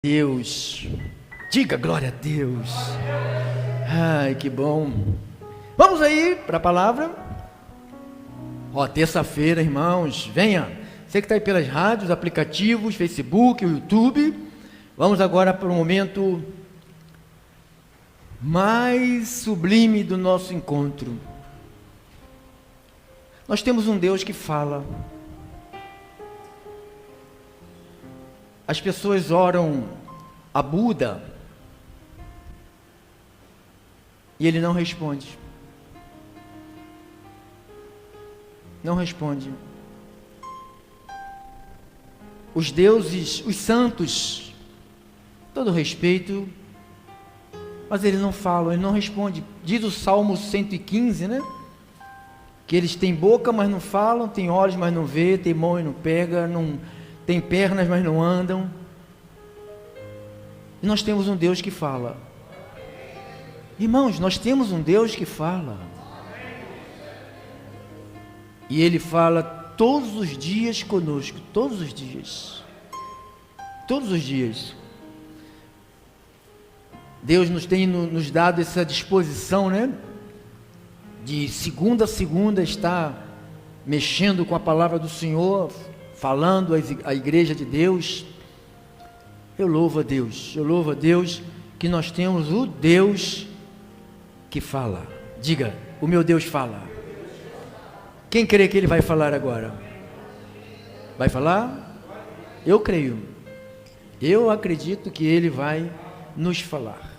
Deus, diga glória a Deus. Ai, que bom. Vamos aí para a palavra. Terça-feira, irmãos, venha. Você que está aí pelas rádios, aplicativos, Facebook, YouTube. Vamos agora para o momento mais sublime do nosso encontro. Nós temos um Deus que fala. As pessoas oram a Buda e ele não responde. Não responde. Os deuses, os santos, todo respeito, mas ele não fala, ele não responde. Diz o Salmo 115, né? Que eles têm boca, mas não falam, têm olhos, mas não vê, têm mão e não pega, tem pernas, mas não andam. E nós temos um Deus que fala. Irmãos, nós temos um Deus que fala. E Ele fala todos os dias conosco, todos os dias. Todos os dias. Deus nos tem nos dado essa disposição, né? De segunda a segunda estar mexendo com a palavra do Senhor, falando à igreja de Deus. Eu louvo a Deus que nós temos o Deus que fala. Diga, o meu Deus fala. Quem crê que Ele vai falar agora? Vai falar? Eu creio. Eu acredito que Ele vai nos falar.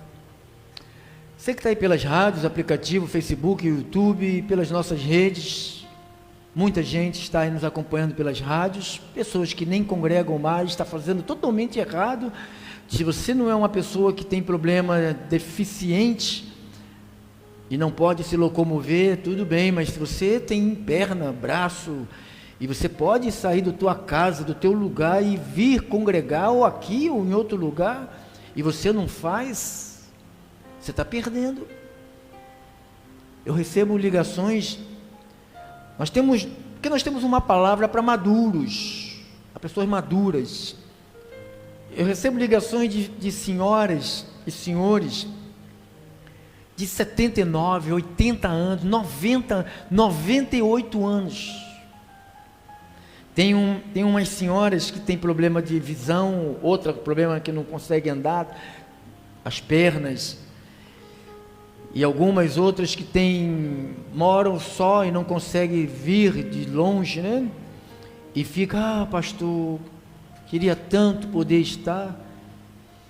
Você que está aí pelas rádios, aplicativo, Facebook, YouTube, pelas nossas redes. Muita gente está aí nos acompanhando pelas rádios, pessoas que nem congregam mais, está fazendo totalmente errado. Se você não é uma pessoa que tem problema deficiente e não pode se locomover, tudo bem, mas se você tem perna, braço, e você pode sair da tua casa, do teu lugar e vir congregar, ou aqui ou em outro lugar, e você não faz, você está perdendo. Eu recebo ligações. Nós temos uma palavra para maduros, para pessoas maduras. Eu recebo ligações de senhoras e senhores de 79, 80 anos, 90, 98 anos. Tem umas senhoras que têm problema de visão, outra problema que não consegue andar, as pernas. E algumas outras que moram só e não conseguem vir de longe, né? E fica, pastor, queria tanto poder estar.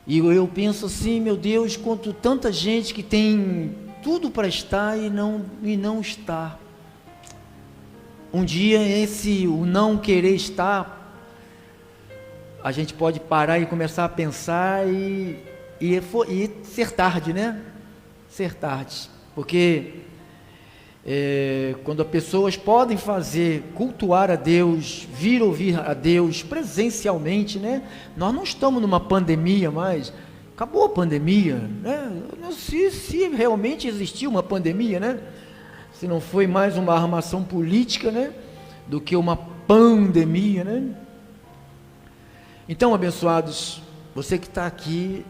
E eu penso assim, meu Deus, quanto tanta gente que tem tudo para estar e não está. Um dia o não querer estar, a gente pode parar e começar a pensar e ser tarde, né? Ser tarde, porque quando as pessoas podem cultuar a Deus, vir ouvir a Deus presencialmente, né? Nós não estamos numa pandemia mais, acabou a pandemia, né? Se realmente existiu uma pandemia, né? Se não foi mais uma armação política, né? Do que uma pandemia, né? Então, abençoados, você que está aqui,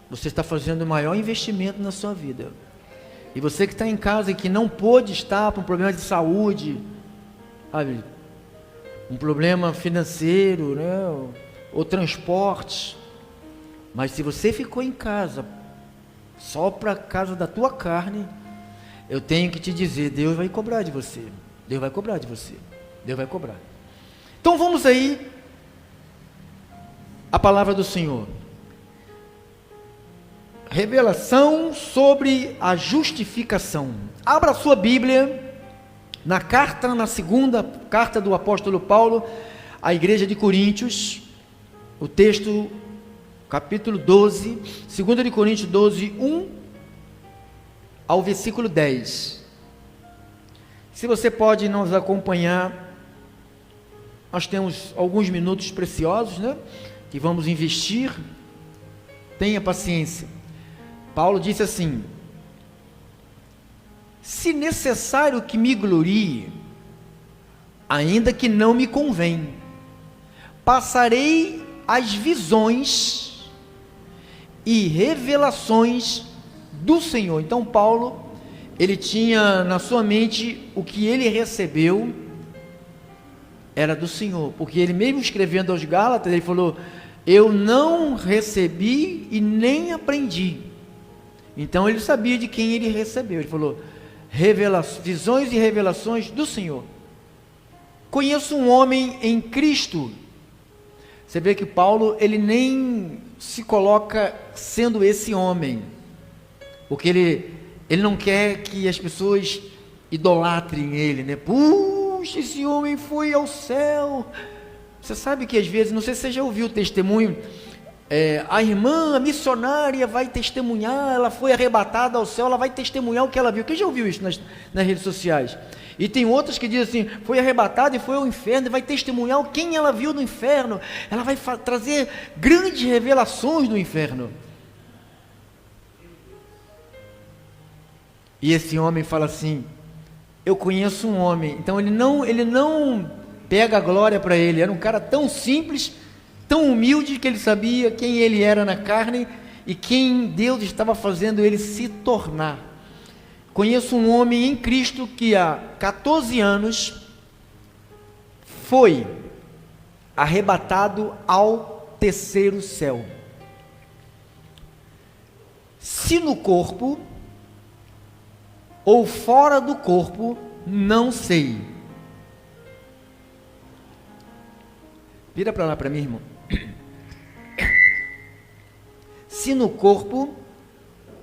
você está fazendo o maior investimento na sua vida. E você que está em casa e que não pôde estar por um problema de saúde, sabe, um problema financeiro, né, ou transporte, mas se você ficou em casa, só para a casa da tua carne, eu tenho que te dizer, Deus vai cobrar de você. Deus vai cobrar de você. Deus vai cobrar. Então vamos aí, a palavra do Senhor. Revelação sobre a justificação. Abra a sua Bíblia na segunda carta do apóstolo Paulo à igreja de Coríntios, o texto, capítulo 12, 2 de Coríntios 12, 1 ao versículo 10. Se você pode nos acompanhar, nós temos alguns minutos preciosos, né, que vamos investir. Tenha paciência. Paulo disse assim: se necessário que me glorie, ainda que não me convém, passarei as visões e revelações do Senhor. Então Paulo, ele tinha na sua mente o que ele recebeu era do Senhor, porque ele mesmo escrevendo aos Gálatas, ele falou: eu não recebi e nem aprendi. Então ele sabia de quem ele recebeu. Ele falou: visões e revelações do Senhor. Conheço um homem em Cristo. Você vê que Paulo, ele nem se coloca sendo esse homem, porque ele não quer que as pessoas idolatrem ele, né? Puxa, esse homem foi ao céu. Você sabe que às vezes, não sei se você já ouviu o testemunho, a irmã, a missionária vai testemunhar, ela foi arrebatada ao céu, ela vai testemunhar o que ela viu. Quem já ouviu isso nas redes sociais? E tem outras que dizem assim: foi arrebatada e foi ao inferno, e vai testemunhar quem ela viu no inferno. Ela vai trazer grandes revelações do inferno. E esse homem fala assim: eu conheço um homem. Então ele não pega a glória para ele. Era um cara tão simples, tão humilde, que ele sabia quem ele era na carne e quem Deus estava fazendo ele se tornar. Conheço um homem em Cristo que há 14 anos foi arrebatado ao terceiro céu. Se no corpo ou fora do corpo, não sei. Vira para lá para mim, irmão. Se no corpo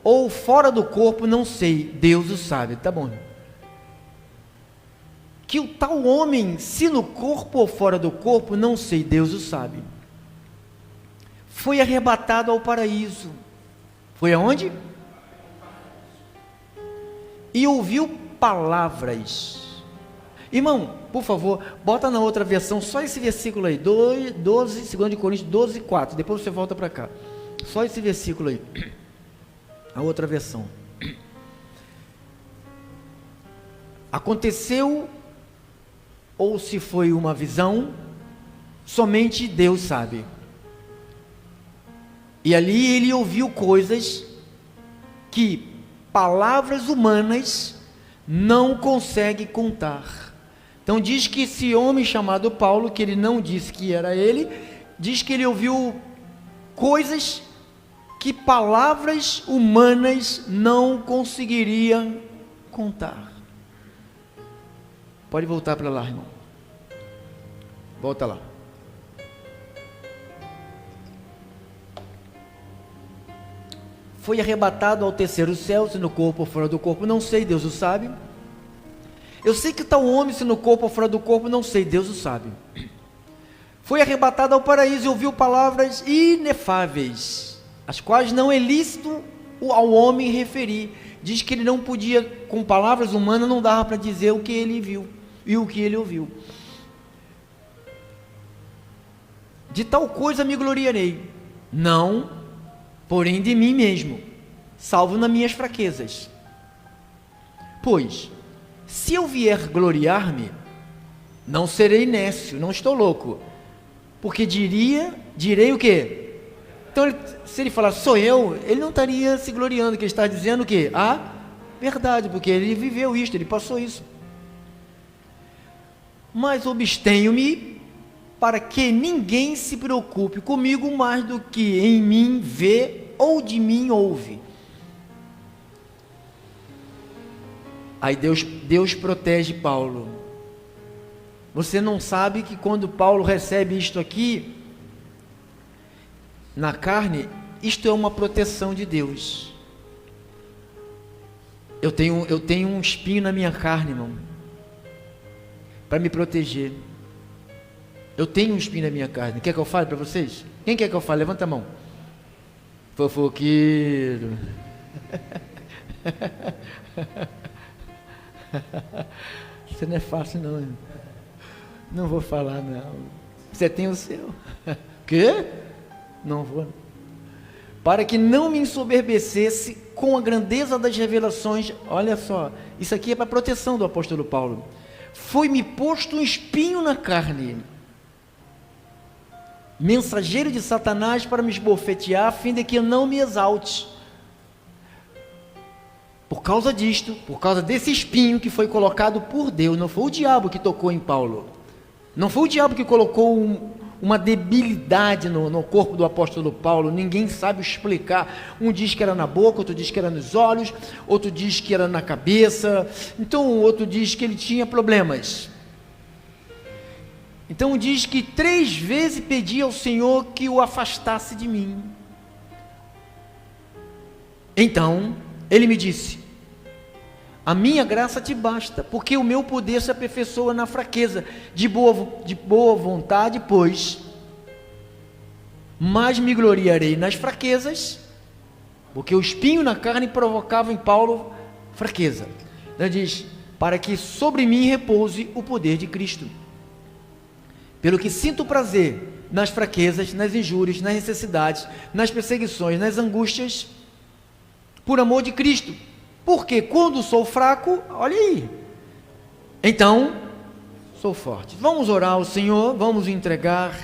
ou fora do corpo, não sei, Deus o sabe. Tá bom. Que o tal homem, se no corpo ou fora do corpo, não sei, Deus o sabe, foi arrebatado ao paraíso. Foi aonde? E ouviu palavras. Irmão, por favor, bota na outra versão só esse versículo aí, 12, 2 Coríntios 12, 4, depois você volta para cá, só esse versículo aí, a outra versão. Aconteceu, ou se foi uma visão, somente Deus sabe. E ali ele ouviu coisas que palavras humanas não conseguem contar. Então diz que esse homem chamado Paulo, que ele não disse que era ele, diz que ele ouviu coisas que palavras humanas não conseguiriam contar. Pode voltar para lá, irmão. Volta lá. Foi arrebatado ao terceiro céu, se no corpo ou fora do corpo, não sei, Deus o sabe. Eu sei que tal homem, se no corpo ou fora do corpo, não sei, Deus o sabe. Foi arrebatado ao paraíso e ouviu palavras inefáveis, as quais não é lícito ao homem referir. Diz que ele não podia, com palavras humanas, não dava para dizer o que ele viu e o que ele ouviu. De tal coisa me gloriarei, não, porém de mim mesmo, salvo nas minhas fraquezas. Pois, se eu vier gloriar-me, não serei nécio, não estou louco, porque direi o quê? Então, se ele falar sou eu, ele não estaria se gloriando, que ele está dizendo o quê? A verdade, porque ele viveu isto, ele passou isso. Mas abstenho-me para que ninguém se preocupe comigo mais do que em mim vê ou de mim ouve. Aí Deus protege Paulo. Você não sabe que quando Paulo recebe isto aqui, na carne, isto é uma proteção de Deus. Eu tenho um espinho na minha carne, irmão, para me proteger. Eu tenho um espinho na minha carne. Quer que eu fale para vocês? Quem quer que eu fale? Levanta a mão. Fofoqueiro. Isso não é fácil não. Não vou falar não. Você tem o seu. Quê? Não vou. Para que não me ensoberbecesse com a grandeza das revelações. Olha só, isso aqui é para proteção do apóstolo Paulo. Foi-me posto um espinho na carne, mensageiro de Satanás para me esbofetear, a fim de que eu não me exalte. Por causa disto, por causa desse espinho que foi colocado por Deus, não foi o diabo que tocou em Paulo, não foi o diabo que colocou uma debilidade no corpo do apóstolo Paulo, ninguém sabe explicar. Um diz que era na boca, outro diz que era nos olhos, outro diz que era na cabeça, então o outro diz que ele tinha problemas. Então diz que 3 vezes pedi ao Senhor que o afastasse de mim. Então ele me disse: a minha graça te basta, porque o meu poder se aperfeiçoa na fraqueza. De boa vontade, pois, mas me gloriarei nas fraquezas, porque o espinho na carne provocava em Paulo fraqueza. Então ele diz: para que sobre mim repouse o poder de Cristo. Pelo que sinto prazer nas fraquezas, nas injúrias, nas necessidades, nas perseguições, nas angústias, por amor de Cristo. Porque quando sou fraco, olha aí, então sou forte. Vamos orar ao Senhor, vamos entregar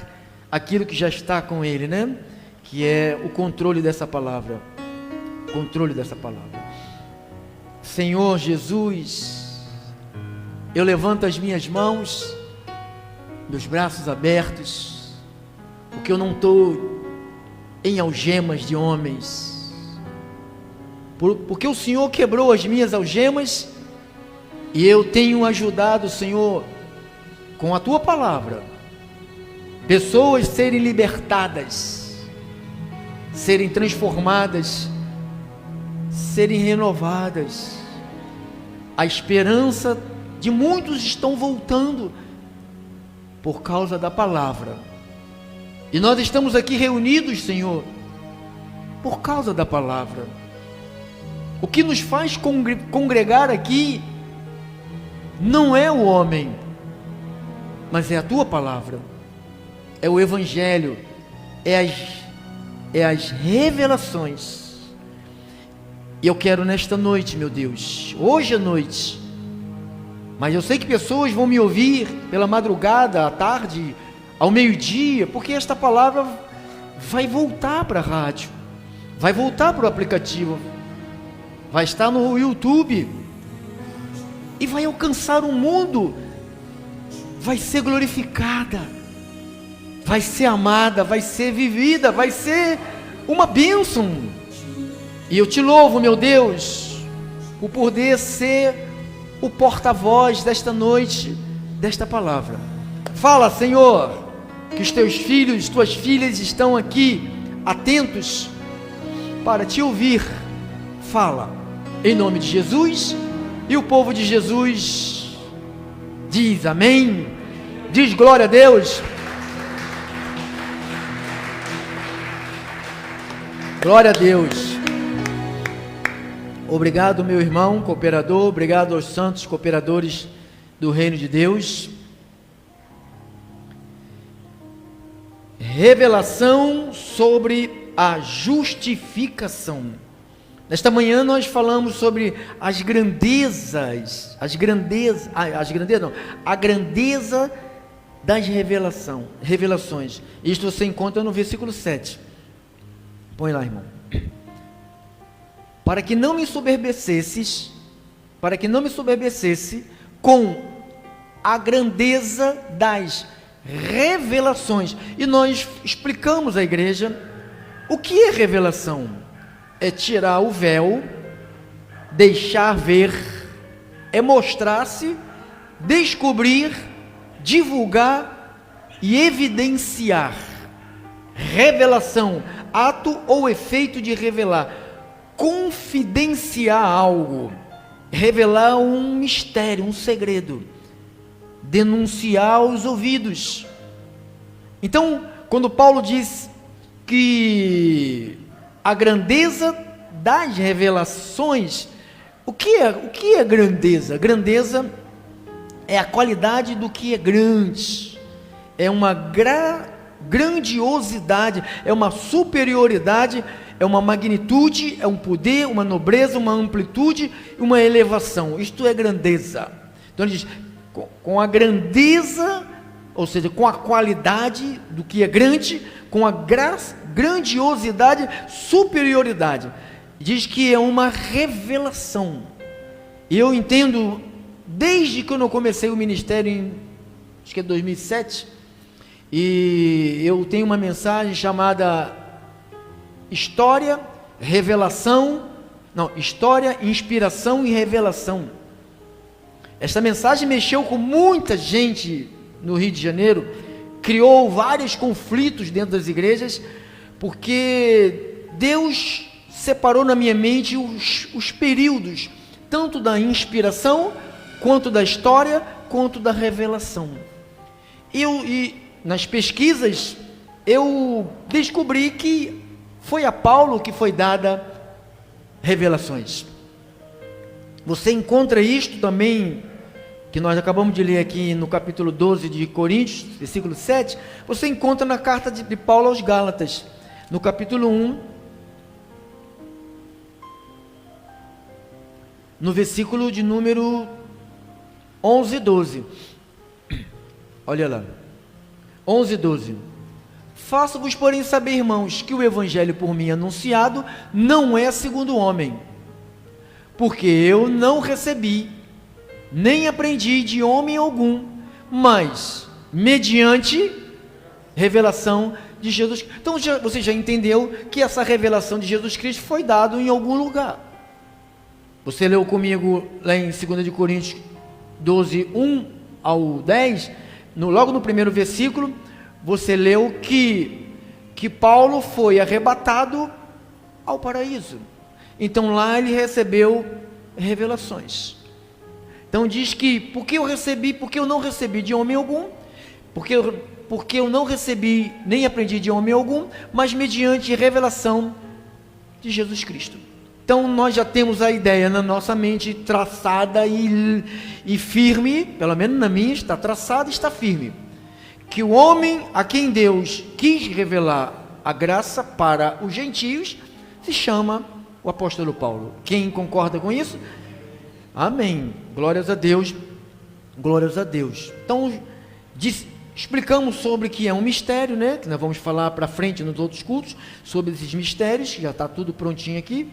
aquilo que já está com Ele, né? Que é o controle dessa palavra. Controle dessa palavra. Senhor Jesus, eu levanto as minhas mãos, meus braços abertos, porque eu não estou em algemas de homens, porque o Senhor quebrou as minhas algemas, e eu tenho ajudado, Senhor, com a Tua palavra, pessoas serem libertadas, serem transformadas, serem renovadas. A esperança de muitos estão voltando por causa da palavra, e nós estamos aqui reunidos, Senhor, por causa da palavra. O que nos faz congregar aqui não é o homem, mas é a Tua palavra, é o Evangelho, é as revelações. E eu quero nesta noite, meu Deus, hoje à noite, mas eu sei que pessoas vão me ouvir pela madrugada, à tarde, ao meio-dia, porque esta palavra vai voltar para a rádio, vai voltar para o aplicativo, vai estar no YouTube, e vai alcançar o mundo, vai ser glorificada, vai ser amada, vai ser vivida, vai ser uma bênção. E eu te louvo, meu Deus, por poder ser o porta-voz desta noite, desta palavra. Fala, Senhor, que os Teus filhos, Tuas filhas estão aqui, atentos, para Te ouvir. Fala, em nome de Jesus. E o povo de Jesus diz amém, diz glória a Deus. Glória a Deus. Obrigado, meu irmão cooperador, obrigado aos santos cooperadores do reino de Deus. Revelação sobre a justificação. Nesta manhã nós falamos sobre a grandeza das revelações. Isto você encontra no versículo 7. Põe lá, irmão. Para que não me soberbecesse com a grandeza das revelações. E nós explicamos à igreja o que é revelação. É tirar o véu, deixar ver, é mostrar-se, descobrir, divulgar e evidenciar. Revelação, ato ou efeito de revelar, confidenciar algo, revelar um mistério, um segredo, denunciar aos ouvidos. Então, quando Paulo diz que a grandeza das revelações, o que é grandeza? Grandeza é a qualidade do que é grande, é uma grandiosidade, é uma superioridade, é uma magnitude, é um poder, uma nobreza, uma amplitude, uma elevação. Isto é grandeza. Então ele diz, com a grandeza ou seja, com a qualidade do que é grande, com a grandiosidade, superioridade. Diz que é uma revelação. E eu entendo, desde que eu comecei o ministério em, acho que é 2007, e eu tenho uma mensagem chamada História, Inspiração e Revelação. Esta mensagem mexeu com muita gente no Rio de Janeiro, criou vários conflitos dentro das igrejas, porque Deus separou na minha mente os períodos, tanto da inspiração, quanto da história, quanto da revelação. E nas pesquisas, eu descobri que foi a Paulo que foi dada revelações. Você encontra isto também, que nós acabamos de ler aqui no capítulo 12 de Coríntios, versículo 7, você encontra na carta de Paulo aos Gálatas, no capítulo 1, no versículo de número 11 e 12, olha lá, 11 e 12, faço-vos porém saber, irmãos, que o evangelho por mim anunciado não é segundo o homem, porque eu não recebi, nem aprendi de homem algum, mas mediante revelação de Jesus. Então você já entendeu que essa revelação de Jesus Cristo foi dada em algum lugar. Você leu comigo lá em 2 de Coríntios 12, 1 ao 10, logo no primeiro versículo, você leu que Paulo foi arrebatado ao paraíso. Então lá ele recebeu revelações. Então diz que, porque eu não recebi de homem algum, porque eu não recebi, nem aprendi de homem algum, mas mediante revelação de Jesus Cristo. Então nós já temos a ideia na nossa mente traçada e firme, pelo menos na minha está traçada e está firme, que o homem a quem Deus quis revelar a graça para os gentios se chama o apóstolo Paulo. Quem concorda com isso? Amém. Glórias a Deus. Glórias a Deus. Então, explicamos sobre que é um mistério, né? Que nós vamos falar para frente nos outros cultos sobre esses mistérios, já está tudo prontinho aqui.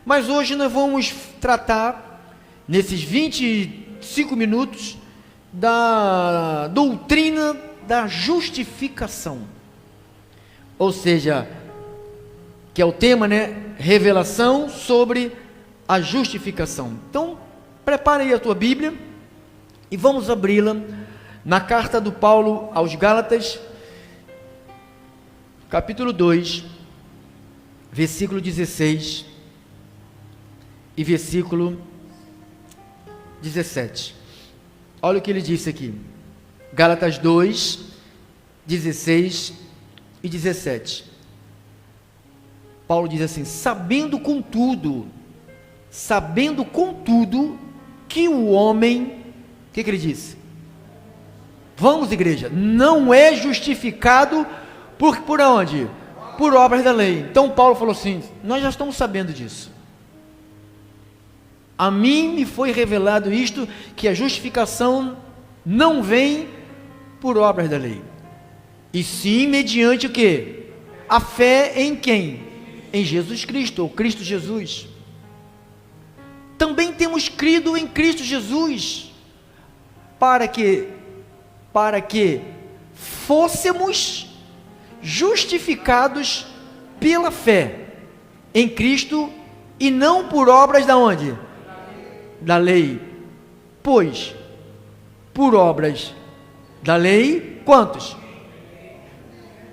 Mas hoje nós vamos tratar, nesses 25 minutos, da doutrina da justificação. Ou seja, que é o tema, né? Revelação sobre a justificação. Então, prepare aí a tua Bíblia e vamos abri-la na carta do Paulo aos Gálatas, capítulo 2, versículo 16 e versículo 17. Olha o que ele disse aqui. Gálatas 2, 16 e 17. Paulo diz assim: sabendo contudo que o homem, o que ele disse? Vamos, igreja, não é justificado por onde? Por obras da lei. Então Paulo falou assim: nós já estamos sabendo disso. A mim me foi revelado isto, que a justificação não vem por obras da lei, e sim mediante o quê? A fé em quem? Em Jesus Cristo, ou Cristo Jesus. Também temos crido em Cristo Jesus, para que fôssemos justificados pela fé em Cristo, e não por obras da onde? Da lei. Pois, por obras da lei, quantos?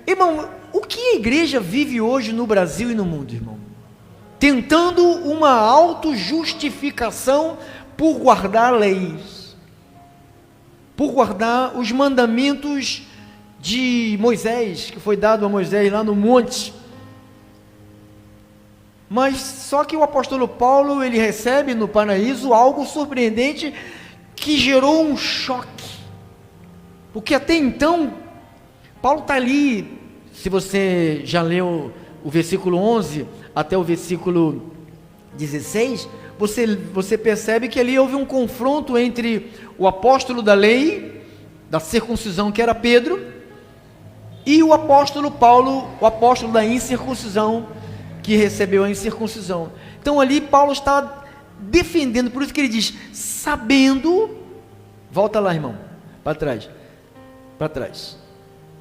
Irmão, o que a igreja vive hoje no Brasil e no mundo, irmão? Tentando uma autojustificação por guardar leis, por guardar os mandamentos de Moisés, que foi dado a Moisés lá no monte. Mas só que o apóstolo Paulo, ele recebe no paraíso algo surpreendente, que gerou um choque, porque até então, Paulo está ali, se você já leu o versículo 11 até o versículo 16, você percebe que ali houve um confronto entre o apóstolo da lei da circuncisão, que era Pedro, e o apóstolo Paulo, o apóstolo da incircuncisão, que recebeu a incircuncisão. Então ali Paulo está defendendo, por isso que ele diz, sabendo, volta lá, irmão, para trás,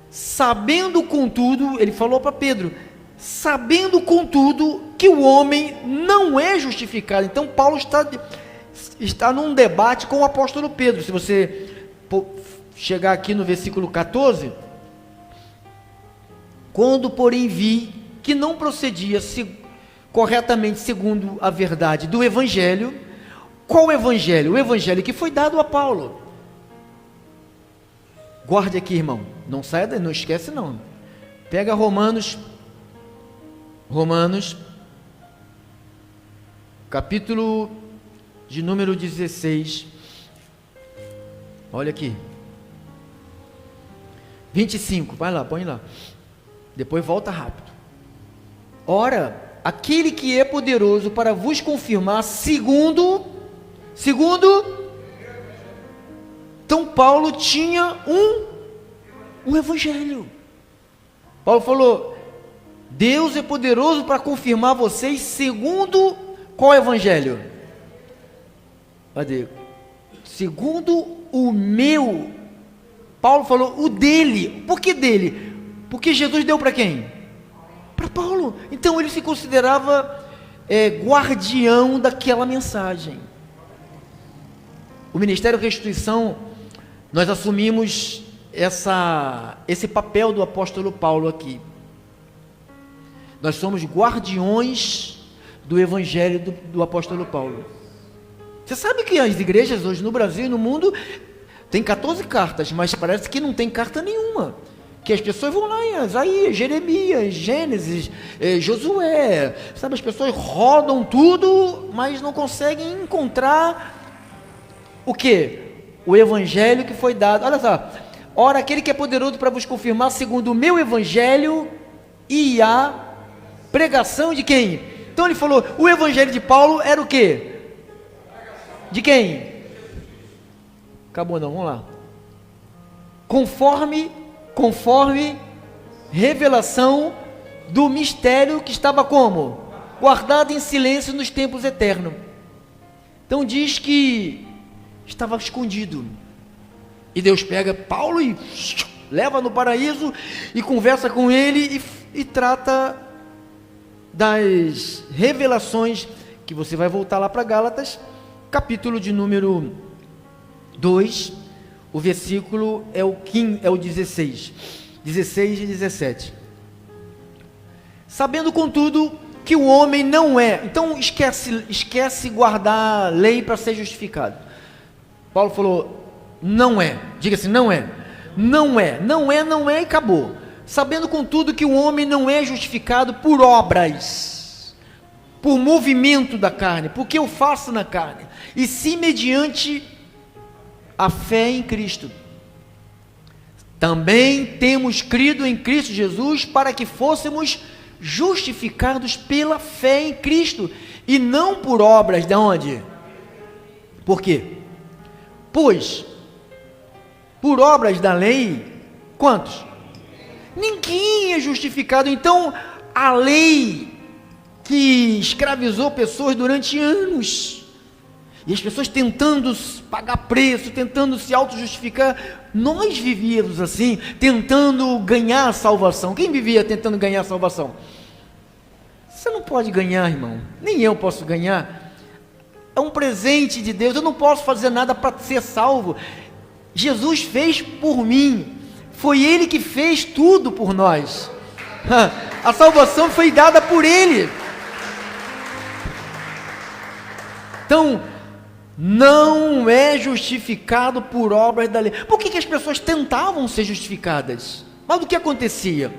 sabendo contudo, ele falou para Pedro, sabendo contudo que o homem não é justificado. Então Paulo está num debate com o apóstolo Pedro. Se você chegar aqui no versículo 14, quando porém vi que não procedia corretamente segundo a verdade do evangelho. Qual evangelho? O evangelho que foi dado a Paulo. Guarde aqui, irmão, não saia daí, não esquece não. Pega Romanos, capítulo de número 16, olha aqui, 25, vai lá, põe lá, depois volta rápido. Ora, aquele que é poderoso para vos confirmar segundo, então Paulo tinha um evangelho. Paulo falou, Deus é poderoso para confirmar vocês segundo qual evangelho? Cadê? Segundo o meu. Paulo falou o dele. Por que dele? Porque Jesus deu para quem? Para Paulo. Então ele se considerava guardião daquela mensagem. O Ministério Restituição, nós assumimos esse papel do apóstolo Paulo aqui. Nós somos guardiões do evangelho do apóstolo Paulo. Você sabe que as igrejas hoje no Brasil e no mundo tem 14 cartas, mas parece que não tem carta nenhuma. Que as pessoas vão lá em Isaías, Jeremias, Gênesis, Josué, sabe, as pessoas rodam tudo, mas não conseguem encontrar o que? O evangelho que foi dado. Olha só, ora, aquele que é poderoso para vos confirmar segundo o meu evangelho e a pregação de quem? Então ele falou, o evangelho de Paulo era o quê? De quem? Acabou não, vamos lá. Conforme revelação do mistério que estava como? Guardado em silêncio nos tempos eternos. Então diz que estava escondido. E Deus pega Paulo e leva no paraíso e conversa com ele e trata das revelações, que você vai voltar lá para Gálatas, capítulo de número 2, o versículo é o 16 e 17. Sabendo contudo que o homem não é, então esquece guardar a lei para ser justificado. Paulo falou, não é, diga assim, não é e acabou. Sabendo contudo que o homem não é justificado por obras, por movimento da carne, porque eu faço na carne, e sim mediante a fé em Cristo. Também temos crido em Cristo Jesus para que fôssemos justificados pela fé em Cristo, e não por obras. De onde? Por quê? Pois por obras da lei, quantos? Ninguém é justificado. Então a lei que escravizou pessoas durante anos, e as pessoas tentando pagar preço, tentando se auto-justificar, nós vivíamos assim, tentando ganhar a salvação. Quem vivia tentando ganhar a salvação? Você não pode ganhar, irmão, nem eu posso ganhar, é um presente de Deus, eu não posso fazer nada para ser salvo. Jesus fez por mim, foi Ele que fez tudo por nós, a salvação foi dada por Ele. Então, não é justificado por obras da lei. Por que as pessoas tentavam ser justificadas? Mas o que acontecia?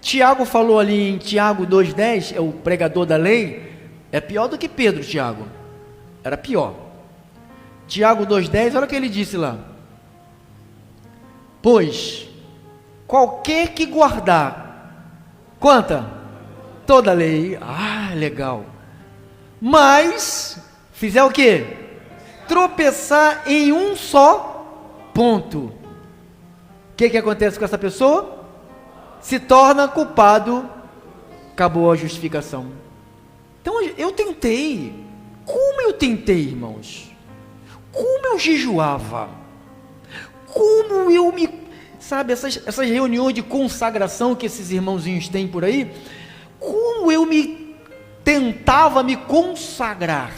Tiago falou ali em Tiago 2,10, é o pregador da lei, é pior do que Pedro, Tiago, era pior. Tiago 2,10, olha o que ele disse lá. Pois, qualquer que guardar, quanta? Toda a lei, legal, mas, fizer o quê? Tropeçar em um só ponto, que acontece com essa pessoa? Se torna culpado, acabou a justificação. Então eu tentei, como eu tentei, irmãos, como eu jejuava, como eu me, sabe, essas reuniões de consagração que esses irmãozinhos têm por aí, como eu tentava me consagrar.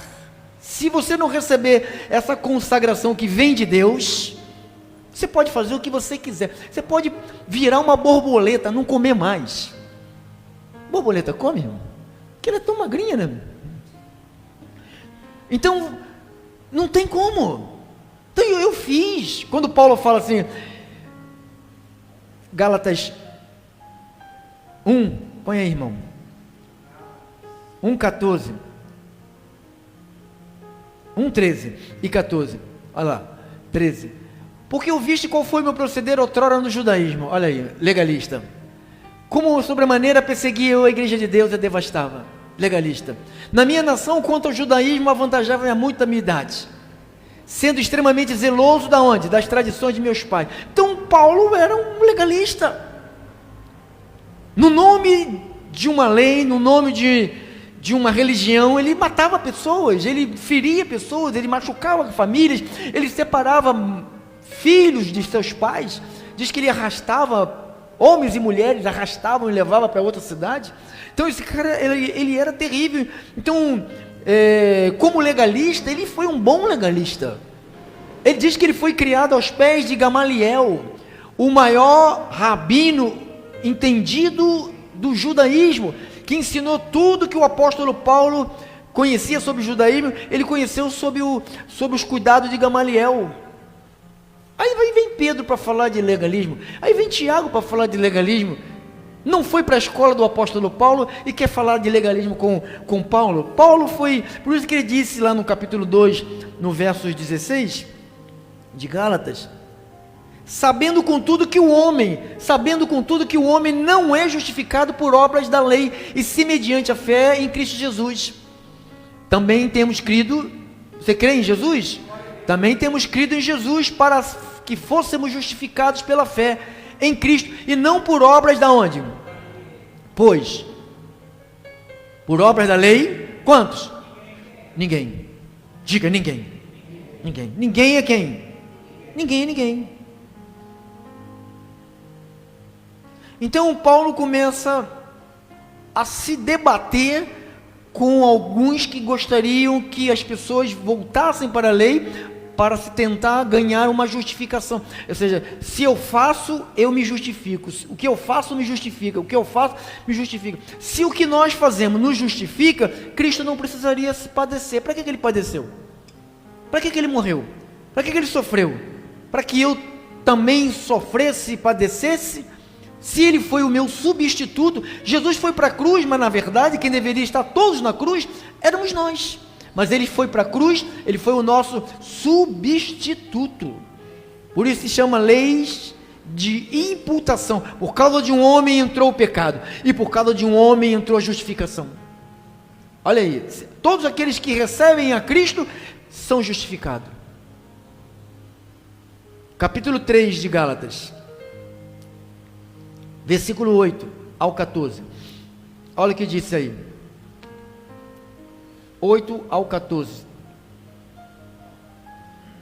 Se você não receber essa consagração que vem de Deus, você pode fazer o que você quiser, você pode virar uma borboleta, não comer mais. Borboleta come, irmão? Porque ela é tão magrinha, né? Então, não tem como. Então eu fiz, quando Paulo fala assim, Gálatas 1, põe aí, irmão, 1,14, 1,13 e 14, olha lá, 13, porque ouviste qual foi meu proceder outrora no judaísmo, olha aí, legalista, como sobremaneira perseguia eu a igreja de Deus e a devastava, legalista, na minha nação quanto ao judaísmo avantajava muito da minha idade, sendo extremamente zeloso da onde? Das tradições de meus pais. Então Paulo era um legalista, no nome de uma lei, no nome de uma religião, ele matava pessoas, ele feria pessoas, ele machucava famílias, ele separava filhos de seus pais, diz que ele arrastava homens e mulheres, arrastavam e levava para outra cidade. Então esse cara, ele era terrível. Então, como legalista, ele foi um bom legalista. Ele diz que ele foi criado aos pés de Gamaliel, o maior rabino entendido do judaísmo, que ensinou tudo que o apóstolo Paulo conhecia sobre o judaísmo, ele conheceu sob os cuidados de Gamaliel. Aí vem Pedro para falar de legalismo, aí vem Tiago para falar de legalismo, não foi para a escola do apóstolo Paulo e quer falar de legalismo com Paulo. Paulo foi, por isso que ele disse lá no capítulo 2, no versos 16, de Gálatas, sabendo contudo que o homem não é justificado por obras da lei, e se mediante a fé em Cristo Jesus, também temos crido, você crê em Jesus? Também temos crido em Jesus, para que fôssemos justificados pela fé em Cristo, e não por obras da onde? Pois, por obras da lei, quantos? Ninguém, diga ninguém, ninguém é quem? Ninguém é ninguém. Então Paulo começa a se debater com alguns que gostariam que as pessoas voltassem para a lei para se tentar ganhar uma justificação. Ou seja, se eu faço, eu me justifico. O que eu faço me justifica. O que eu faço me justifica. Se o que nós fazemos nos justifica, Cristo não precisaria se padecer. Para que ele padeceu? Para que ele morreu? Para que ele sofreu? Para que eu também sofresse e padecesse? Se ele foi o meu substituto, Jesus foi para a cruz, mas na verdade quem deveria estar todos na cruz éramos nós. Mas ele foi para a cruz, ele foi o nosso substituto. Por isso se chama leis de imputação. Por causa de um homem entrou o pecado, e por causa de um homem entrou a justificação. Olha aí, todos aqueles que recebem a Cristo são justificados. Capítulo 3 de Gálatas, versículo 8 ao 14, olha o que diz aí, 8 ao 14,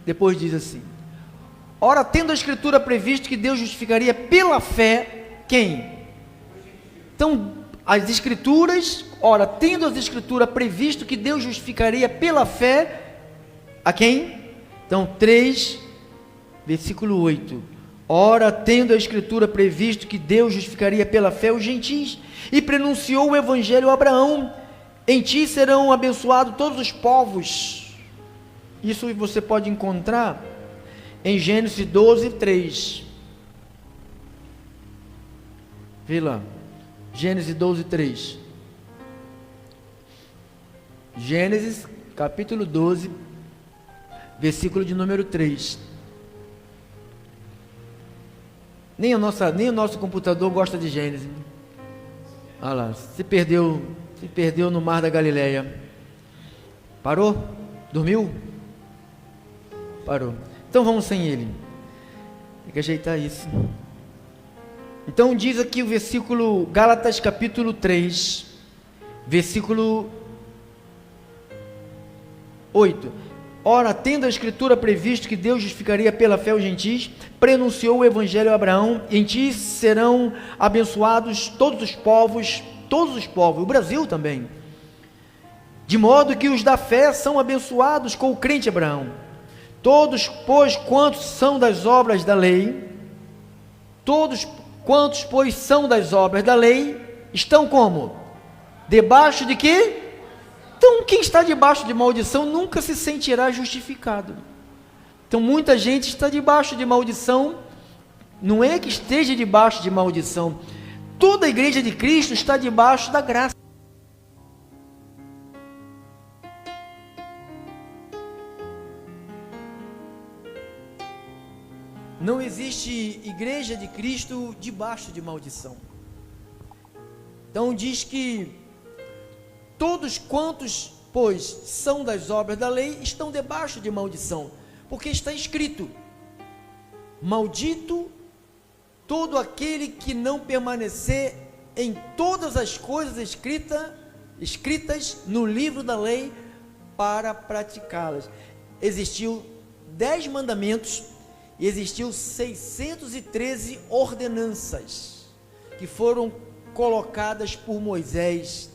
depois diz assim, ora tendo a escritura previsto que Deus justificaria pela fé, quem? Então, as escrituras, ora tendo as escrituras previsto que Deus justificaria pela fé, a quem? Então, 3, versículo 8, ora, tendo a escritura previsto que Deus justificaria pela fé os gentios, e prenunciou o evangelho a Abraão, em ti serão abençoados todos os povos. Isso você pode encontrar em Gênesis 12, 3. Vê lá, Gênesis 12, 3. Gênesis, capítulo 12, versículo de número 3. Nem o nosso computador gosta de Gênesis. Olha lá, se perdeu no mar da Galileia. Parou? Dormiu? Parou. Então vamos sem ele. Tem que ajeitar isso. Então diz aqui o versículo, Gálatas capítulo 3, versículo 8. Ora, tendo a Escritura previsto que Deus justificaria pela fé os gentis, prenunciou o Evangelho a Abraão: em ti serão abençoados todos os povos, o Brasil também. De modo que os da fé são abençoados com o crente Abraão. Todos, pois, quantos são das obras da lei, estão como? Debaixo de quê? Então, quem está debaixo de maldição nunca se sentirá justificado. Então, muita gente está debaixo de maldição, não é que esteja debaixo de maldição, toda a igreja de Cristo está debaixo da graça. Não existe igreja de Cristo debaixo de maldição. Então diz que todos quantos, pois, são das obras da lei, estão debaixo de maldição, porque está escrito: maldito todo aquele que não permanecer em todas as coisas escritas no livro da lei para praticá-las. Existiu 10 mandamentos, e existiu 613 ordenanças que foram colocadas por Moisés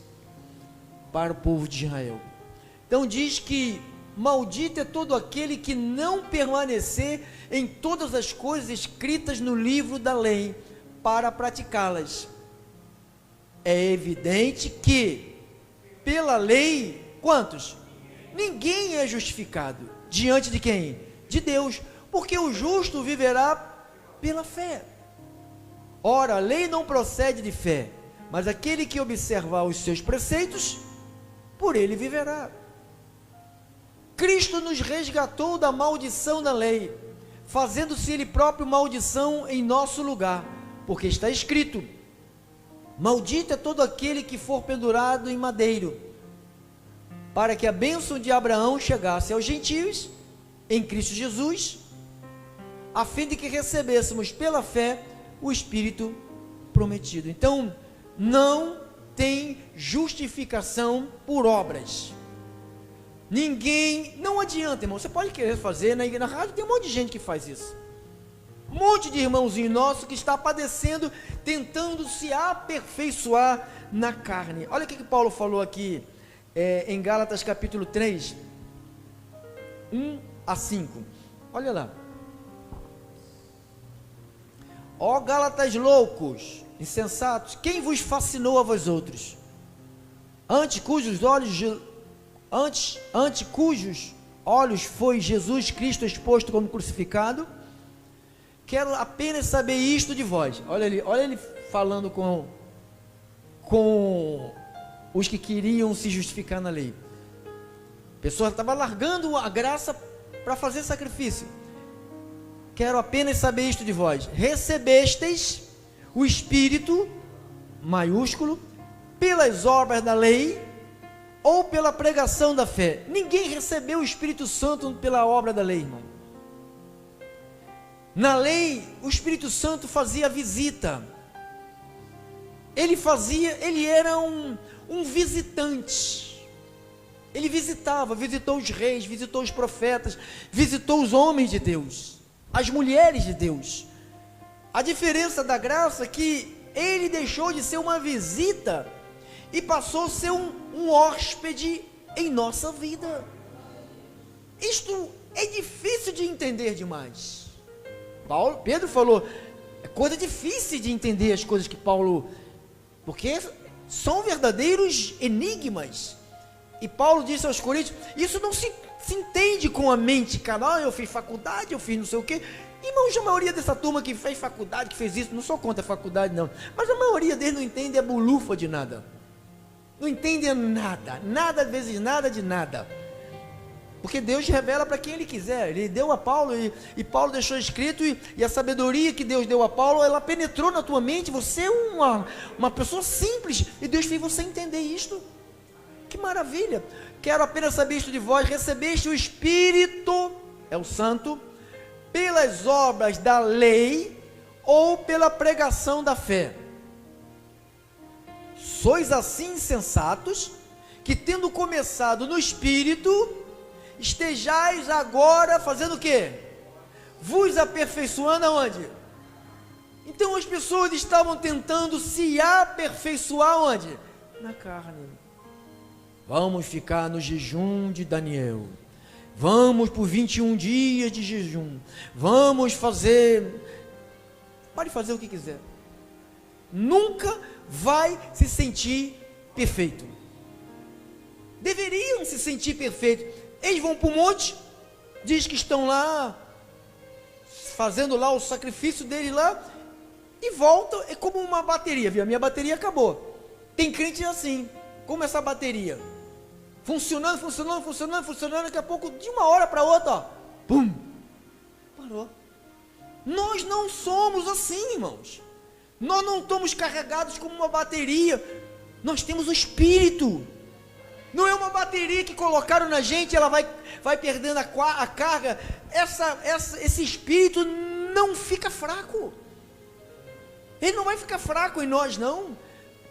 para o povo de Israel. Então diz que maldito é todo aquele que não permanecer em todas as coisas escritas no livro da lei para praticá-las. É evidente que pela lei, quantos? Ninguém é justificado. Diante de quem? De Deus. Porque o justo viverá pela fé. Ora, a lei não procede de fé, mas aquele que observar os seus preceitos, por ele viverá. Cristo nos resgatou da maldição da lei, fazendo-se ele próprio maldição em nosso lugar, porque está escrito: maldito é todo aquele que for pendurado em madeiro, para que a bênção de Abraão chegasse aos gentios em Cristo Jesus, a fim de que recebêssemos pela fé o Espírito prometido. Então, não tem justificação por obras. Ninguém, não adianta, irmão, você pode querer fazer, na rádio tem um monte de gente que faz isso, um monte de irmãozinho nosso que está padecendo, tentando se aperfeiçoar na carne. Olha o que Paulo falou aqui, em Gálatas capítulo 3, 1 a 5, olha lá: ó Gálatas loucos, insensatos, quem vos fascinou a vós outros? Ante cujos olhos foi Jesus Cristo exposto como crucificado? Quero apenas saber isto de vós. Olha ele falando com os que queriam se justificar na lei. A pessoa estava largando a graça para fazer sacrifício. Quero apenas saber isto de vós: recebestes o Espírito, maiúsculo, pelas obras da lei ou pela pregação da fé? Ninguém recebeu o Espírito Santo pela obra da lei, irmão. Na lei, o Espírito Santo fazia visita. Ele era um visitante. Ele visitou os reis, visitou os profetas, visitou os homens de Deus, as mulheres de Deus. A diferença da graça é que ele deixou de ser uma visita e passou a ser um hóspede em nossa vida. Isto é difícil de entender demais. Pedro falou, é coisa difícil de entender as coisas que Paulo, porque são verdadeiros enigmas. E Paulo disse aos Coríntios, isso não se entende com a mente carnal. Eu fiz faculdade, eu fiz não sei o que. Irmãos, a maioria dessa turma que fez faculdade, que fez isso, não sou contra a faculdade não, mas a maioria deles não entende a bolufa de nada, não entende nada, às vezes nada de nada, porque Deus revela para quem Ele quiser. Ele deu a Paulo, e Paulo deixou escrito, e a sabedoria que Deus deu a Paulo, ela penetrou na tua mente. Você é uma pessoa simples, e Deus fez você entender isto. Que maravilha! Quero apenas saber isto de vós: recebeste o Espírito, é o Santo, pelas obras da lei ou pela pregação da fé. Sois assim insensatos, que tendo começado no Espírito, estejais agora fazendo o quê? Vos aperfeiçoando aonde? Então as pessoas estavam tentando se aperfeiçoar onde? Na carne. Vamos ficar no jejum de Daniel. Vamos por 21 dias de jejum. Vamos fazer... Pode fazer o que quiser. Nunca vai se sentir perfeito. Deveriam se sentir perfeitos. Eles vão para o monte, diz que estão lá, fazendo lá o sacrifício deles lá, e voltam, é como uma bateria, viu? A minha bateria acabou. Tem crente assim, como essa bateria, funcionando, daqui a pouco, de uma hora para outra, ó, pum, parou. Nós não somos assim, irmãos. Nós não estamos carregados como uma bateria. Nós temos o Espírito. Não é uma bateria que colocaram na gente, ela vai perdendo a carga. Esse Espírito não fica fraco. Ele não vai ficar fraco em nós, não.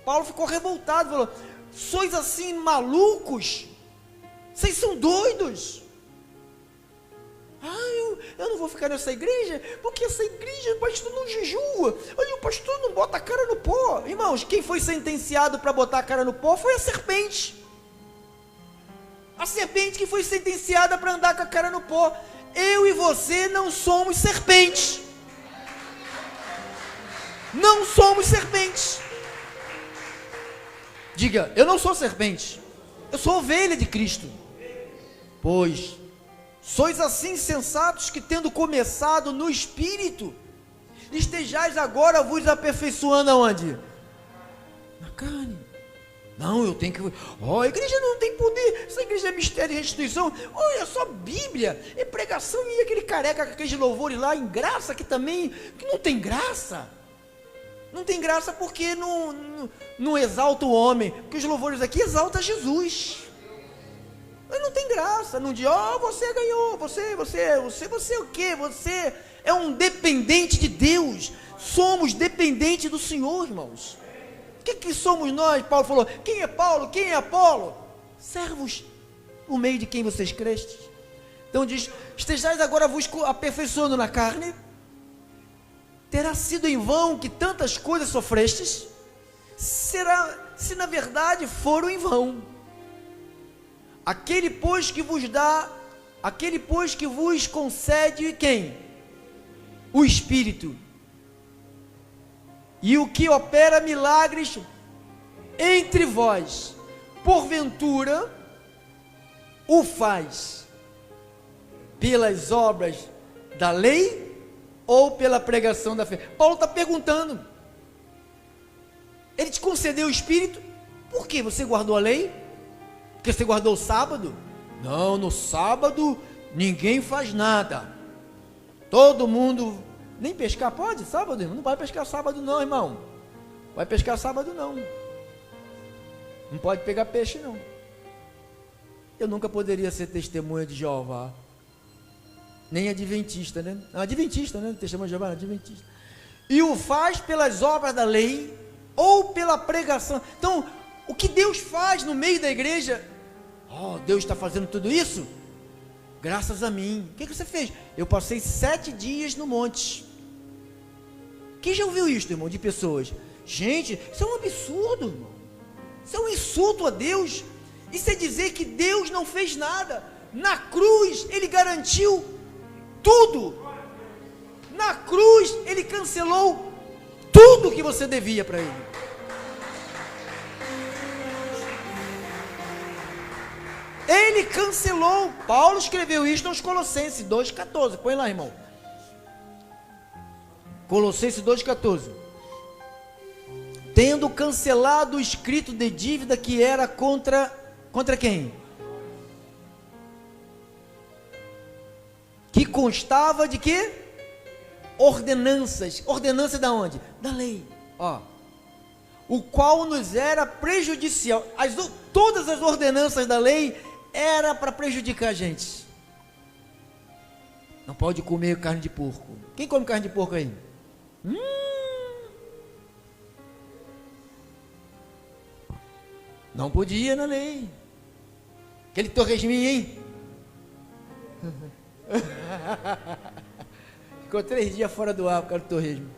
Paulo ficou revoltado, falou: sois assim malucos? Vocês são doidos? Eu não vou ficar nessa igreja, porque essa igreja, o pastor não jejua, o pastor não bota a cara no pó. Irmãos, quem foi sentenciado para botar a cara no pó foi a serpente. A serpente que foi sentenciada para andar com a cara no pó. Eu e você não somos serpentes. Não somos serpentes. Diga: eu não sou serpente, eu sou ovelha de Cristo. Pois sois assim sensatos, que tendo começado no Espírito, estejais agora vos aperfeiçoando aonde? Na carne. Não, eu tenho que... a igreja não tem poder, essa igreja é mistério e restituição. Olha só, Bíblia, é pregação, e aquele careca com aqueles louvores lá, em graça, que não tem graça. Não tem graça porque não exalta o homem, porque os louvores aqui exaltam Jesus. Mas não tem graça, não diz: você ganhou, você o quê? Você é um dependente de Deus. Somos dependentes do Senhor, irmãos. O que somos nós? Paulo falou: quem é Paulo? Quem é Apolo? Servos, por meio de quem vocês crestes. Então diz: estejais agora vos aperfeiçoando na carne. Terá sido em vão que tantas coisas sofrestes? Será, se na verdade foram em vão. Aquele pois que vos concede quem? O Espírito. E o que opera milagres entre vós, porventura, o faz pelas obras da lei ou pela pregação da fé? Paulo está perguntando. Ele te concedeu o Espírito, por que você guardou a lei? Porque você guardou o sábado? Não, no sábado ninguém faz nada. Todo mundo... Nem pescar pode sábado, irmão? Não vai pescar sábado não, irmão. Vai pescar sábado não. Não pode pegar peixe não. Eu nunca poderia ser testemunha de Jeová. Nem adventista, né? Adventista, né? Testemunha de Jeová, adventista. E o faz pelas obras da lei ou pela pregação. Então, o que Deus faz no meio da igreja... Deus está fazendo tudo isso? Graças a mim. O que você fez? Eu passei 7 dias no monte. Quem já ouviu isso, irmão, de pessoas? Gente, isso é um absurdo, irmão. Isso é um insulto a Deus. Isso é dizer que Deus não fez nada. Na cruz, Ele garantiu tudo. Na cruz, Ele cancelou tudo que você devia para Ele. Ele cancelou. Paulo escreveu isso nos Colossenses 2,14. Põe lá, irmão. Colossenses 2,14. Tendo cancelado o escrito de dívida que era contra quem? Que constava de quê? Ordenanças. Ordenança da onde? Da lei. O qual nos era prejudicial. Todas as ordenanças da lei era para prejudicar a gente. Não pode comer carne de porco. Quem come carne de porco aí? Não podia na lei. Aquele torresminho, hein? Ficou 3 dias fora do ar, o cara do torresmo.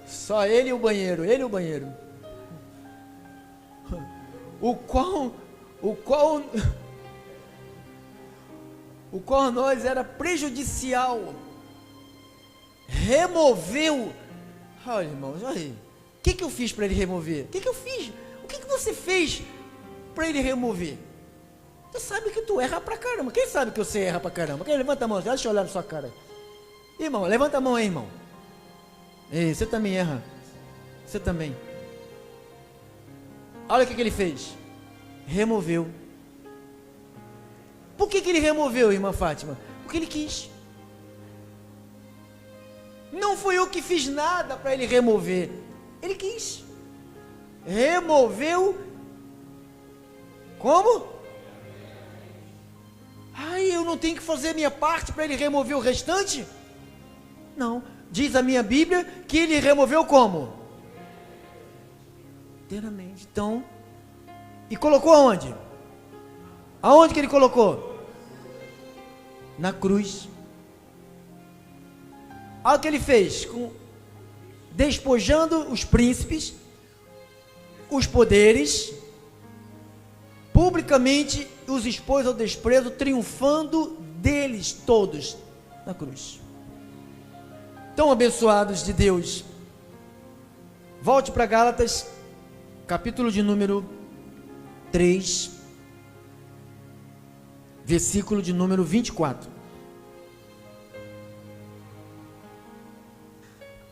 Só ele e o banheiro, ele e o banheiro. O qual nós era prejudicial. Removeu. Olha, irmãos, olha aí. O que eu fiz para ele remover? O que eu fiz? O que você fez para ele remover? Tu sabe que tu erra pra caramba. Quem sabe que você erra pra caramba? Quem levanta a mão? Deixa eu olhar na sua cara. Irmão, levanta a mão aí, irmão. Ei, você também erra. Você também. Olha o que ele fez. Removeu. Por que ele removeu, irmã Fátima? Porque ele quis. Não fui eu que fiz nada para ele remover. Ele quis. Removeu. Como? Ai, eu não tenho que fazer a minha parte para ele remover o restante? Não. Diz a minha Bíblia que ele removeu como? Inteiramente. Então, e colocou aonde? Aonde que ele colocou? Na cruz. Olha o que ele fez, despojando os príncipes, os poderes, publicamente os expôs ao desprezo, triunfando deles todos na cruz. Tão abençoados de Deus. Volte para Gálatas, capítulo de número 3, versículo de número 24.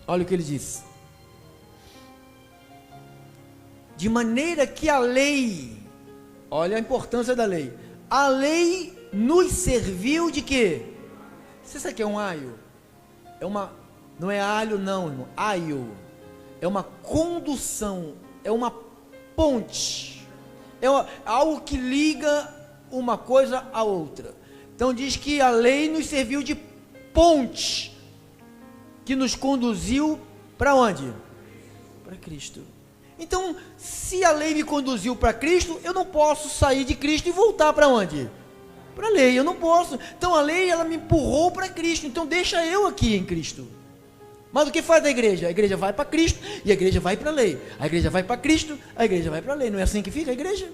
Olha o que ele diz. De maneira que a lei, olha a importância da lei. A lei nos serviu de quê? Você sabe o que é um aio? Não é alho não, irmão. Aio. É uma condução, é uma ponte. É algo que liga uma coisa à outra. Então diz que a lei nos serviu de ponte, que nos conduziu para onde? Para Cristo. Então, se a lei me conduziu para Cristo, eu não posso sair de Cristo e voltar para onde? Para a lei, eu não posso. Então a lei, ela me empurrou para Cristo, então deixa eu aqui em Cristo. Mas o que faz a igreja? A igreja vai para Cristo e a igreja vai para a lei. A igreja vai para Cristo, a igreja vai para a lei. Não é assim que fica a igreja?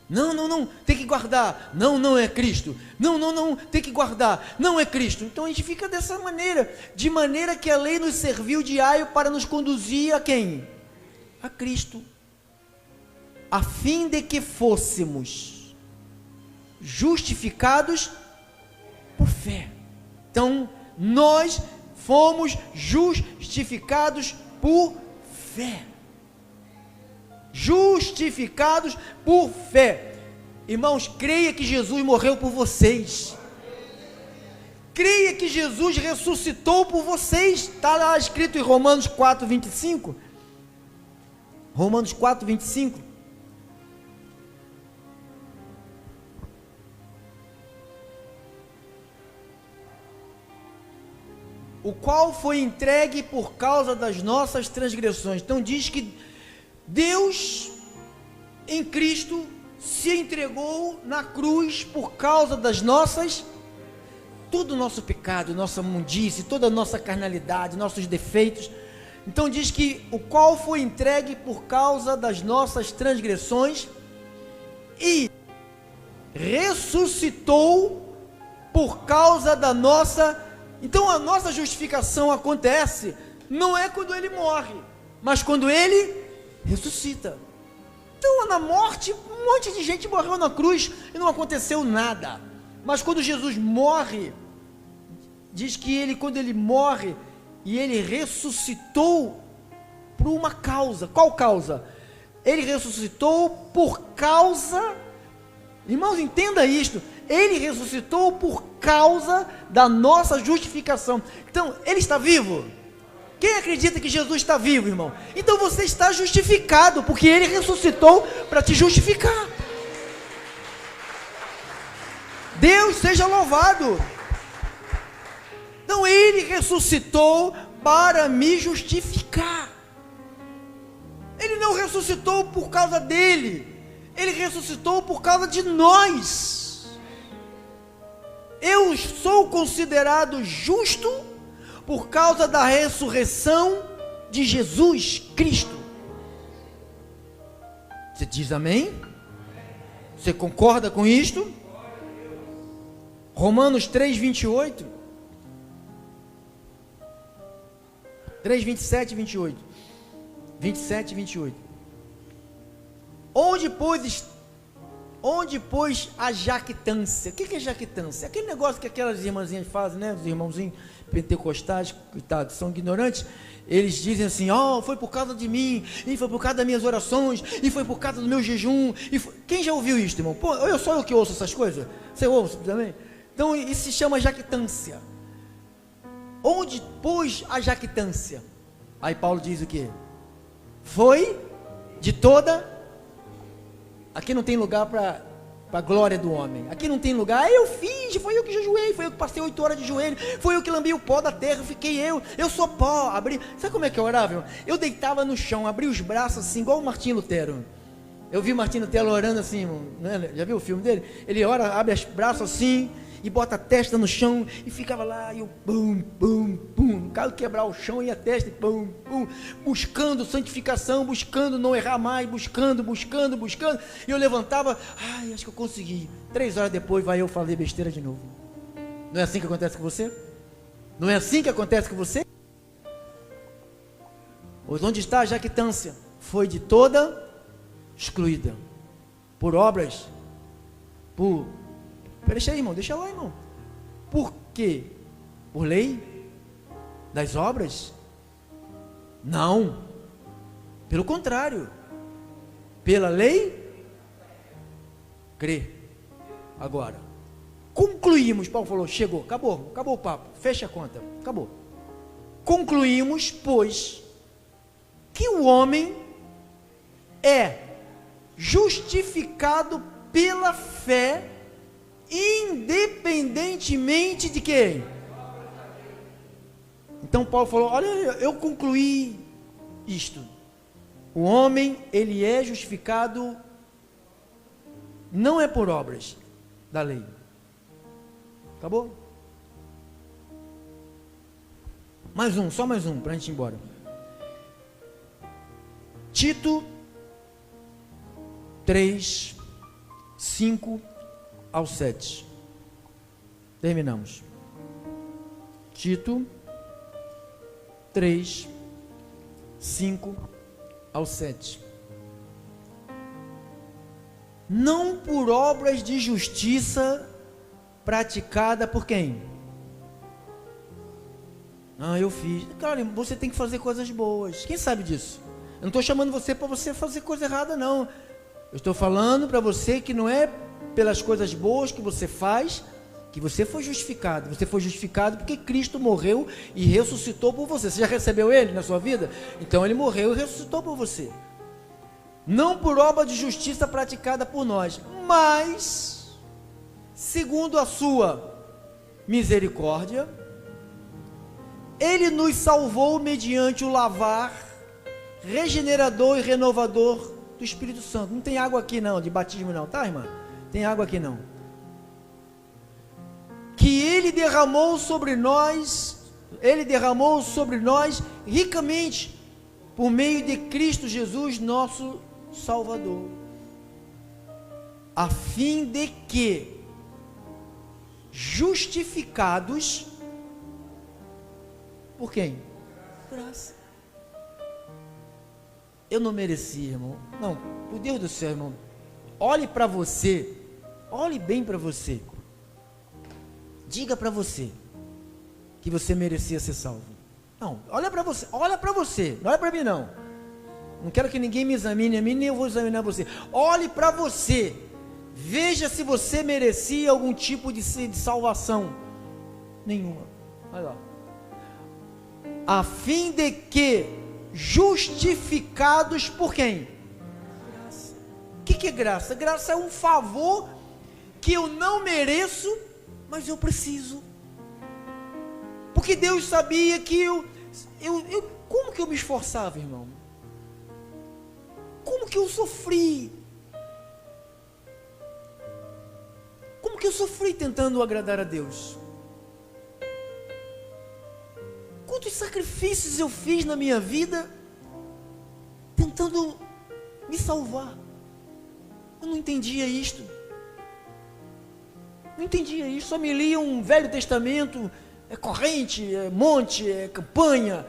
Não, tem que guardar. Não é Cristo. Não, tem que guardar. Não é Cristo. Então a gente fica dessa maneira, de maneira que a lei nos serviu de aio para nos conduzir a quem? A Cristo, a fim de que fôssemos justificados por fé. Então, nós fomos justificados por fé. Justificados por fé. Irmãos, creia que Jesus morreu por vocês. Creia que Jesus ressuscitou por vocês. Está lá escrito em Romanos 4, 25. Romanos 4, 25. O qual foi entregue por causa das nossas transgressões. Então diz que Deus em Cristo se entregou na cruz por causa das nossas, todo o nosso pecado, nossa imundície, toda a nossa carnalidade, nossos defeitos. Então diz que o qual foi entregue por causa das nossas transgressões e ressuscitou por causa da nossa. Então a nossa justificação acontece não é quando ele morre, mas quando ele ressuscita. Então na morte, um monte de gente morreu na cruz e não aconteceu nada. Mas quando Jesus morre, diz que ele, quando ele morre e ele ressuscitou por uma causa. Qual causa? Ele ressuscitou por causa, irmãos, entenda isto, ele ressuscitou por causa da nossa justificação. Então, ele está vivo? Quem acredita que Jesus está vivo, irmão? Então você está justificado, porque ele ressuscitou para te justificar. Deus seja louvado. Então ele ressuscitou para me justificar. Ele não ressuscitou por causa dele, ele ressuscitou por causa de nós. Eu sou considerado justo por causa da ressurreição de Jesus Cristo. Você diz amém? Você concorda com isto? Romanos 3:28. 3:27 e 28. 27 e 28. Onde, pois, a jactância? O que é jactância? Aquele negócio que aquelas irmãzinhas fazem, né? Os irmãozinhos pentecostais, coitados, são ignorantes. Eles dizem assim: foi por causa de mim, e foi por causa das minhas orações, e foi por causa do meu jejum. Quem já ouviu isso, irmão? Pô, só eu que ouço essas coisas? Você ouve também? Então isso se chama jactância. Onde, pois, a jactância? Aí Paulo diz o quê? Foi de toda. Aqui não tem lugar para a glória do homem. Aqui não tem lugar. Eu fiz, foi eu que jejuei, foi eu que passei 8 horas de joelho, foi eu que lambi o pó da terra, fiquei eu sou pó. Sabe como é que eu orava, irmão? Eu deitava no chão, abria os braços assim, igual o Martinho Lutero. Eu vi o Martinho Lutero orando assim, irmão, né? Já viu o filme dele? Ele ora, abre os braços assim, e bota a testa no chão, e ficava lá, e eu, pum, pum, pum, caso quebrar o chão, e a testa, e pum, pum, buscando santificação, buscando não errar mais, buscando, e eu levantava, acho que eu consegui. 3 horas depois, vai eu falei besteira de novo. Não é assim que acontece com você? Não é assim que acontece com você? Pois onde está a jactância? Foi de toda excluída, por obras, Deixa aí, irmão, deixa lá, irmão. Por quê? Por lei? Das obras? Não. Pelo contrário. Pela lei? Crê. Agora, concluímos, Paulo falou, chegou, acabou o papo, fecha a conta, acabou. Concluímos, pois, que o homem é justificado pela fé, independentemente de quem? Então Paulo falou, olha, eu concluí isto. O homem, ele é justificado, não é por obras da lei. Acabou? Só mais um, para a gente ir embora. Tito 3, 5 ao 7. Terminamos. Tito 3, 5 ao 7. Não por obras de justiça praticada por quem? Eu fiz. Cara, você tem que fazer coisas boas. Quem sabe disso? Eu não estou chamando você para você fazer coisa errada, não. Eu estou falando para você que não é pelas coisas boas que você faz que você foi justificado. Você foi justificado porque Cristo morreu e ressuscitou por você. Você já recebeu Ele na sua vida? Então Ele morreu e ressuscitou por você. Não por obra de justiça praticada por nós, mas segundo a sua misericórdia, Ele nos salvou mediante o lavar regenerador e renovador do Espírito Santo. Não tem água aqui não, de batismo não, tá, irmã? Tem água aqui não. Que Ele derramou sobre nós ricamente, por meio de Cristo Jesus, nosso Salvador, a fim de que, justificados, por quem? Graça. Eu não merecia, irmão. Não, por Deus do céu, irmão. Olhe para você. Olhe bem para você. Diga para você que você merecia ser salvo. Não, olha para você. Olha para você. Não olha para mim, não. Não quero que ninguém me examine a mim, nem eu vou examinar você. Olhe para você. Veja se você merecia algum tipo de salvação. Nenhuma. Olha lá. A fim de que, justificados por quem? Graça. O que é graça? Graça é um favor que eu não mereço, mas eu preciso. Porque Deus sabia que Como que eu me esforçava, irmão? Como que eu sofri? Como que eu sofri tentando agradar a Deus? Quantos sacrifícios eu fiz na minha vida tentando me salvar? Eu não entendia isto. Não entendia isso. Só me lia um Velho Testamento, corrente, monte, campanha.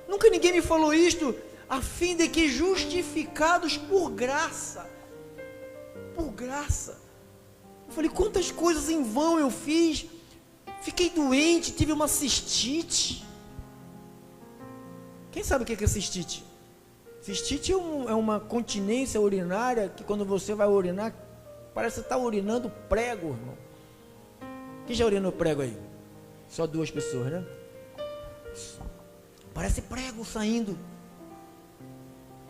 Nunca ninguém me falou isto, a fim de que justificados por graça. Por graça. Eu falei, quantas coisas em vão eu fiz. Fiquei doente, tive uma cistite. Quem sabe o que é cistite? Cistite é uma continência urinária que quando você vai urinar, parece que está urinando prego, irmão. Quem já urinou prego aí? Só 2 pessoas, né? Parece prego saindo.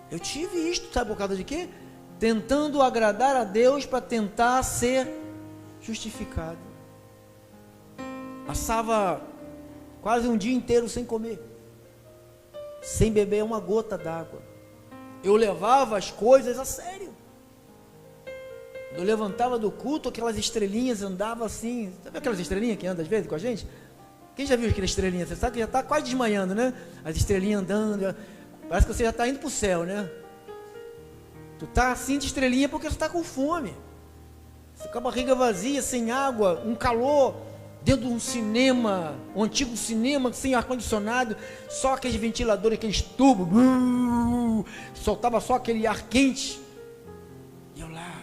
Eu tive isto, sabe por causa de quê? Tentando agradar a Deus para tentar ser justificado. Passava quase um dia inteiro sem comer, sem beber uma gota d'água. Eu levava as coisas a sério. Eu levantava do culto, aquelas estrelinhas andavam assim. Sabe aquelas estrelinhas que andam às vezes com a gente? Quem já viu aquelas estrelinhas? Você sabe que já está quase desmanhando, né? As estrelinhas andando. Parece que você já está indo para o céu, né? Tu está assim de estrelinha porque você está com fome. Você com a barriga vazia, sem água, um calor, dentro de um cinema, um antigo cinema, sem ar-condicionado, só aqueles ventiladores, aqueles tubos, soltava só aquele ar quente. E eu lá,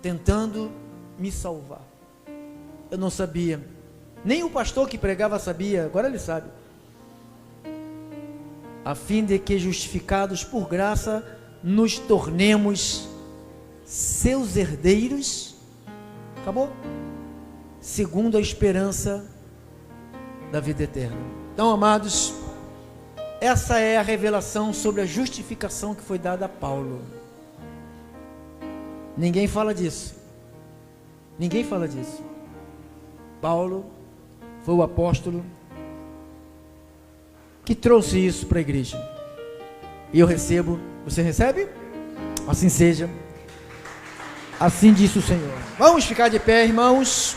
tentando me salvar. Eu não sabia, nem o pastor que pregava sabia, agora ele sabe. A fim de que, justificados por graça, nos tornemos seus herdeiros. Acabou? Segundo a esperança da vida eterna. Então, amados, essa é a revelação sobre a justificação que foi dada a Paulo. Ninguém fala disso. Ninguém fala disso. Paulo foi o apóstolo que trouxe isso para a igreja. E eu recebo. Você recebe? Assim seja. Assim disse o Senhor. Vamos ficar de pé, irmãos.